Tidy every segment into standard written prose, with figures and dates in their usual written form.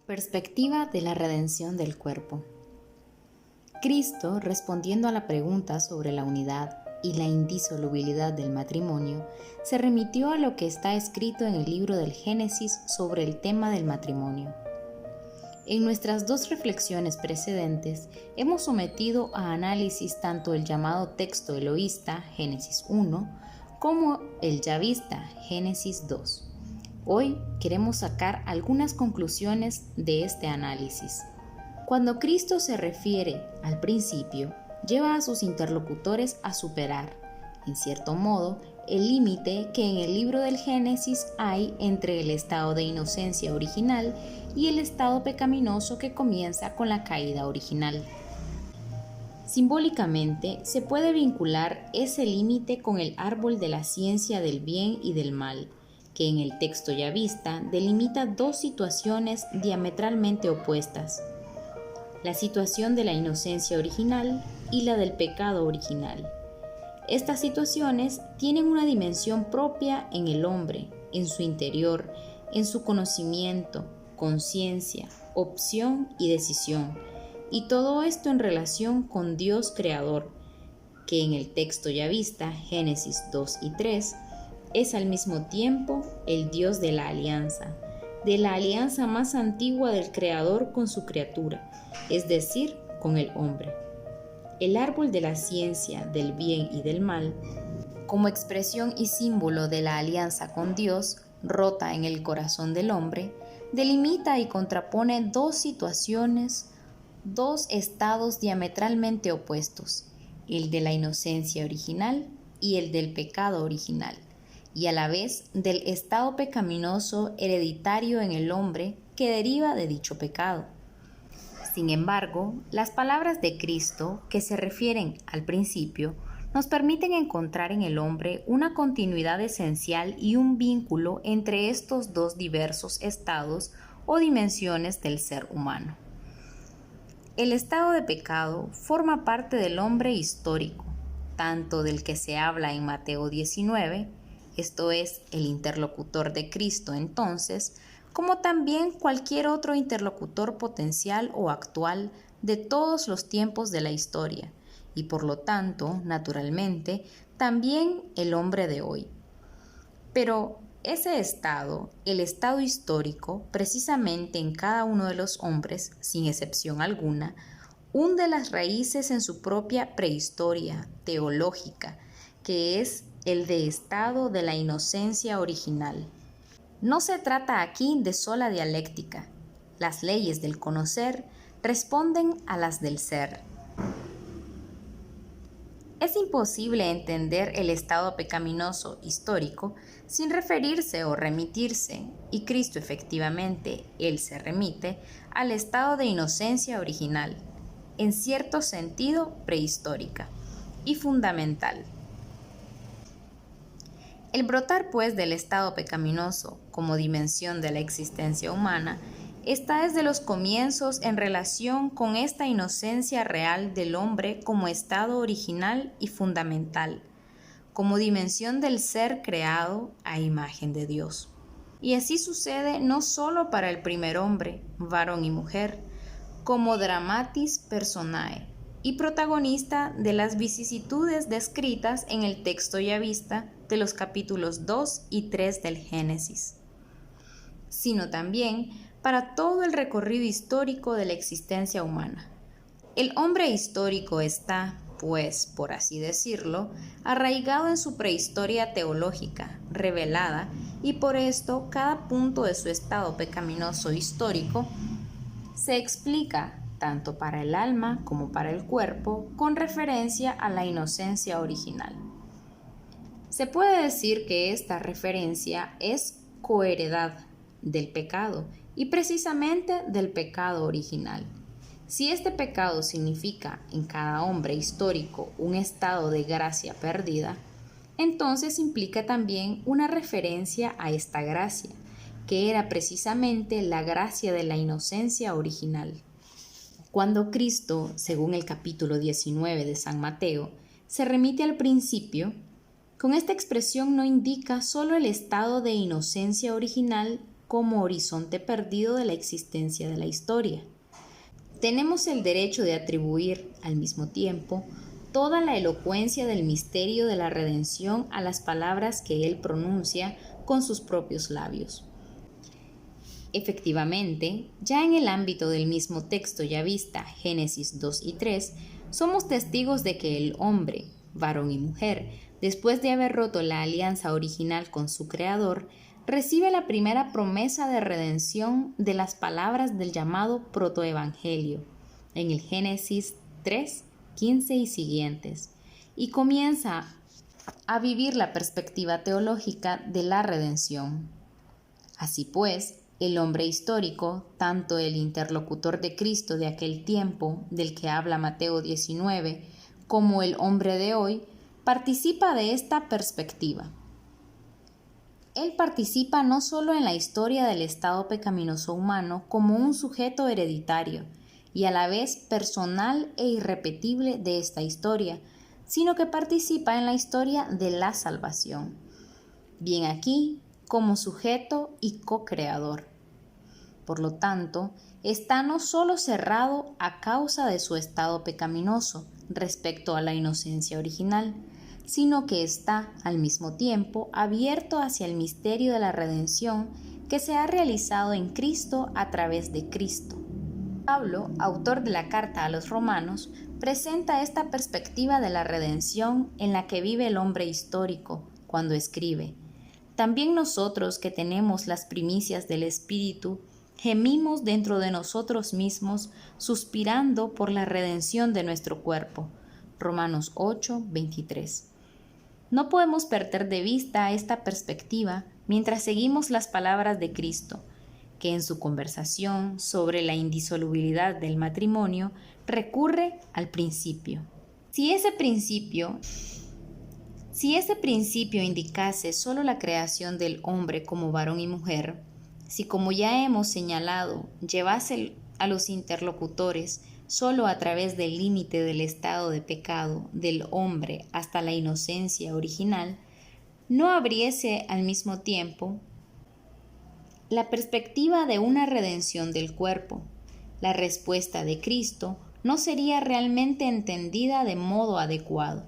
Perspectiva de la redención del cuerpo. Cristo, respondiendo a la pregunta sobre la unidad y la indisolubilidad del matrimonio, se remitió a lo que está escrito en el libro del Génesis sobre el tema del matrimonio. En nuestras dos reflexiones precedentes hemos sometido a análisis tanto el llamado texto eloísta, Génesis 1, como el yavista, Génesis 2. Hoy queremos sacar algunas conclusiones de este análisis. Cuando Cristo se refiere al principio, lleva a sus interlocutores a superar, en cierto modo, el límite que en el libro del Génesis hay entre el estado de inocencia original y el estado pecaminoso que comienza con la caída original. Simbólicamente, se puede vincular ese límite con el árbol de la ciencia del bien y del mal, que en el texto yavista delimita dos situaciones diametralmente opuestas: la situación de la inocencia original y la del pecado original. Estas situaciones tienen una dimensión propia en el hombre, en su interior, en su conocimiento, conciencia, opción y decisión, y todo esto en relación con Dios Creador, que en el texto yavista, Génesis 2 y 3, es al mismo tiempo el Dios de la alianza más antigua del Creador con su criatura, es decir, con el hombre. El árbol de la ciencia del bien y del mal, como expresión y símbolo de la alianza con Dios, rota en el corazón del hombre, delimita y contrapone dos situaciones, dos estados diametralmente opuestos, el de la inocencia original y el del pecado original, y a la vez del estado pecaminoso hereditario en el hombre que deriva de dicho pecado. Sin embargo, las palabras de Cristo, que se refieren al principio, nos permiten encontrar en el hombre una continuidad esencial y un vínculo entre estos dos diversos estados o dimensiones del ser humano. El estado de pecado forma parte del hombre histórico, tanto del que se habla en Mateo 19, esto es, el interlocutor de Cristo entonces, como también cualquier otro interlocutor potencial o actual de todos los tiempos de la historia, y por lo tanto, naturalmente, también el hombre de hoy. Pero ese estado, el estado histórico, precisamente en cada uno de los hombres, sin excepción alguna, hunde las raíces en su propia prehistoria teológica, que es el de estado de la inocencia original. No se trata aquí de sola dialéctica. Las leyes del conocer responden a las del ser. Es imposible entender el estado pecaminoso histórico sin referirse o remitirse, y Cristo efectivamente, Él se remite, al estado de inocencia original, en cierto sentido prehistórica y fundamental. El brotar, pues, del estado pecaminoso como dimensión de la existencia humana está desde los comienzos en relación con esta inocencia real del hombre como estado original y fundamental, como dimensión del ser creado a imagen de Dios. Y así sucede no solo para el primer hombre, varón y mujer, como dramatis personae y protagonista de las vicisitudes descritas en el texto yavista de los capítulos 2 y 3 del Génesis, sino también para todo el recorrido histórico de la existencia humana. El hombre histórico está, pues, por así decirlo, arraigado en su prehistoria teológica, revelada, y por esto cada punto de su estado pecaminoso histórico se explica, tanto para el alma como para el cuerpo, con referencia a la inocencia original. Se puede decir que esta referencia es coheredad del pecado y precisamente del pecado original. Si este pecado significa en cada hombre histórico un estado de gracia perdida, entonces implica también una referencia a esta gracia, que era precisamente la gracia de la inocencia original. Cuando Cristo, según el capítulo 19 de San Mateo, se remite al principio, con esta expresión no indica solo el estado de inocencia original como horizonte perdido de la existencia de la historia. Tenemos el derecho de atribuir, al mismo tiempo, toda la elocuencia del misterio de la redención a las palabras que él pronuncia con sus propios labios. Efectivamente, ya en el ámbito del mismo texto ya vista, Génesis 2 y 3, somos testigos de que el hombre, varón y mujer, después de haber roto la alianza original con su Creador, recibe la primera promesa de redención de las palabras del llamado protoevangelio, en el Génesis 3, 15 y siguientes, y comienza a vivir la perspectiva teológica de la redención. Así pues, el hombre histórico, tanto el interlocutor de Cristo de aquel tiempo, del que habla Mateo 19, como el hombre de hoy, participa de esta perspectiva. Él participa no solo en la historia del estado pecaminoso humano como un sujeto hereditario y a la vez personal e irrepetible de esta historia, sino que participa en la historia de la salvación. Bien aquí, como sujeto y co-creador. Por lo tanto, está no solo cerrado a causa de su estado pecaminoso respecto a la inocencia original, sino que está, al mismo tiempo, abierto hacia el misterio de la redención que se ha realizado en Cristo a través de Cristo. Pablo, autor de la carta a los Romanos, presenta esta perspectiva de la redención en la que vive el hombre histórico cuando escribe: también nosotros que tenemos las primicias del Espíritu, gemimos dentro de nosotros mismos, suspirando por la redención de nuestro cuerpo. Romanos 8, 23. No podemos perder de vista esta perspectiva mientras seguimos las palabras de Cristo, que en su conversación sobre la indisolubilidad del matrimonio recurre al principio. Si ese principio indicase solo la creación del hombre como varón y mujer, si como ya hemos señalado, llevase a los interlocutores solo a través del límite del estado de pecado del hombre hasta la inocencia original, no abriese al mismo tiempo la perspectiva de una redención del cuerpo. La respuesta de Cristo no sería realmente entendida de modo adecuado.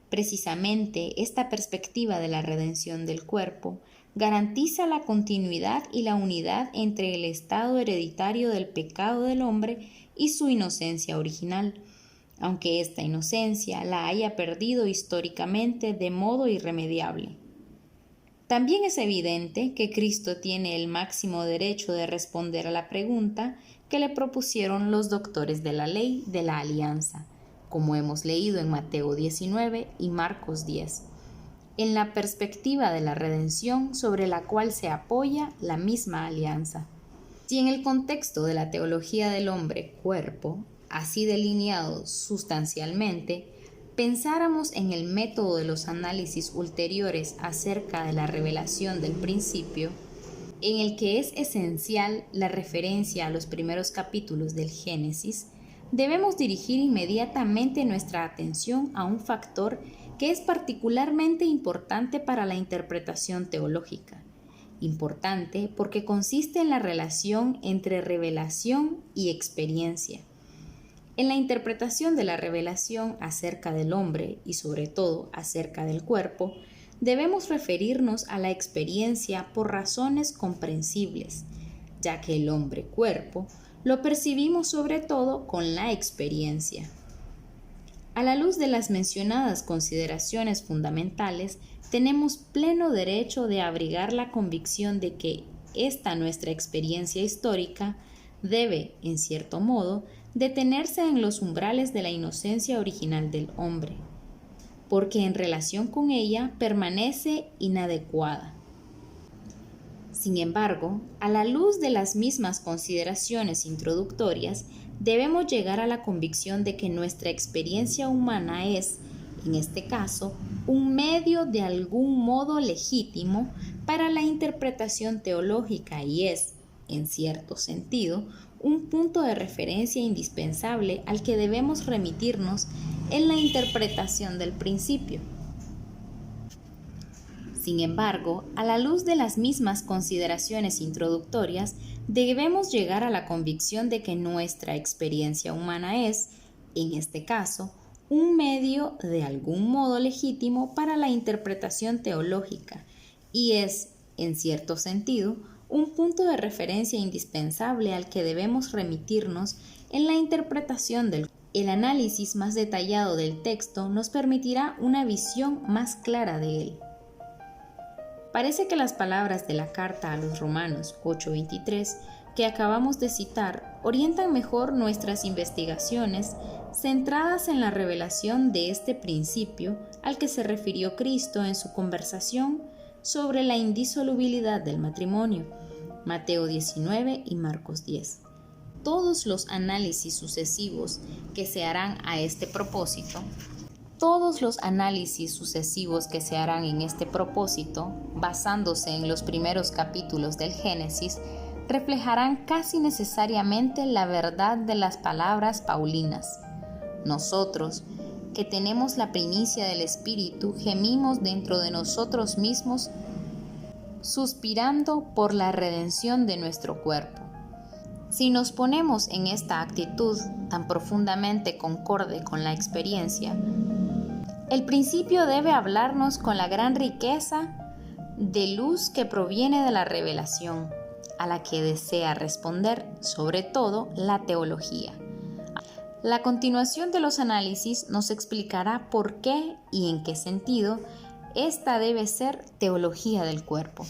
Precisamente esta perspectiva de la redención del cuerpo garantiza la continuidad y la unidad entre el estado hereditario del pecado del hombre y su inocencia original, aunque esta inocencia la haya perdido históricamente de modo irremediable. También es evidente que Cristo tiene el máximo derecho de responder a la pregunta que le propusieron los doctores de la ley de la alianza, como hemos leído en Mateo 19 y Marcos 10, en la perspectiva de la redención sobre la cual se apoya la misma alianza. Si en el contexto de la teología del hombre-cuerpo, así delineado sustancialmente, pensáramos en el método de los análisis ulteriores acerca de la revelación del principio, en el que es esencial la referencia a los primeros capítulos del Génesis, debemos dirigir inmediatamente nuestra atención a un factor que es particularmente importante para la interpretación teológica. Importante porque consiste en la relación entre revelación y experiencia. En la interpretación de la revelación acerca del hombre y sobre todo acerca del cuerpo, debemos referirnos a la experiencia por razones comprensibles, ya que el hombre-cuerpo lo percibimos sobre todo con la experiencia. A la luz de las mencionadas consideraciones fundamentales, tenemos pleno derecho de abrigar la convicción de que esta nuestra experiencia histórica debe, en cierto modo, detenerse en los umbrales de la inocencia original del hombre, porque en relación con ella permanece inadecuada. Sin embargo, a la luz de las mismas consideraciones introductorias, debemos llegar a la convicción de que nuestra experiencia humana es, en este caso, un medio de algún modo legítimo para la interpretación teológica y es, en cierto sentido, un punto de referencia indispensable al que debemos remitirnos en la interpretación del principio. Sin embargo, a la luz de las mismas consideraciones introductorias, debemos llegar a la convicción de que nuestra experiencia humana es, en este caso, un medio de algún modo legítimo para la interpretación teológica y es, en cierto sentido, un punto de referencia indispensable al que debemos remitirnos en la interpretación del. El análisis más detallado del texto nos permitirá una visión más clara de él. Parece que las palabras de la carta a los Romanos 8:23 que acabamos de citar orientan mejor nuestras investigaciones centradas en la revelación de este principio al que se refirió Cristo en su conversación sobre la indisolubilidad del matrimonio, Mateo 19 y Marcos 10. Todos los análisis sucesivos que se harán en este propósito, basándose en los primeros capítulos del Génesis, reflejarán casi necesariamente la verdad de las palabras paulinas. Nosotros, que tenemos la primicia del Espíritu, gemimos dentro de nosotros mismos, suspirando por la redención de nuestro cuerpo. Si nos ponemos en esta actitud tan profundamente concorde con la experiencia, el principio debe hablarnos con la gran riqueza de luz que proviene de la revelación, a la que desea responder, sobre todo, la teología. La continuación de los análisis nos explicará por qué y en qué sentido esta debe ser teología del cuerpo.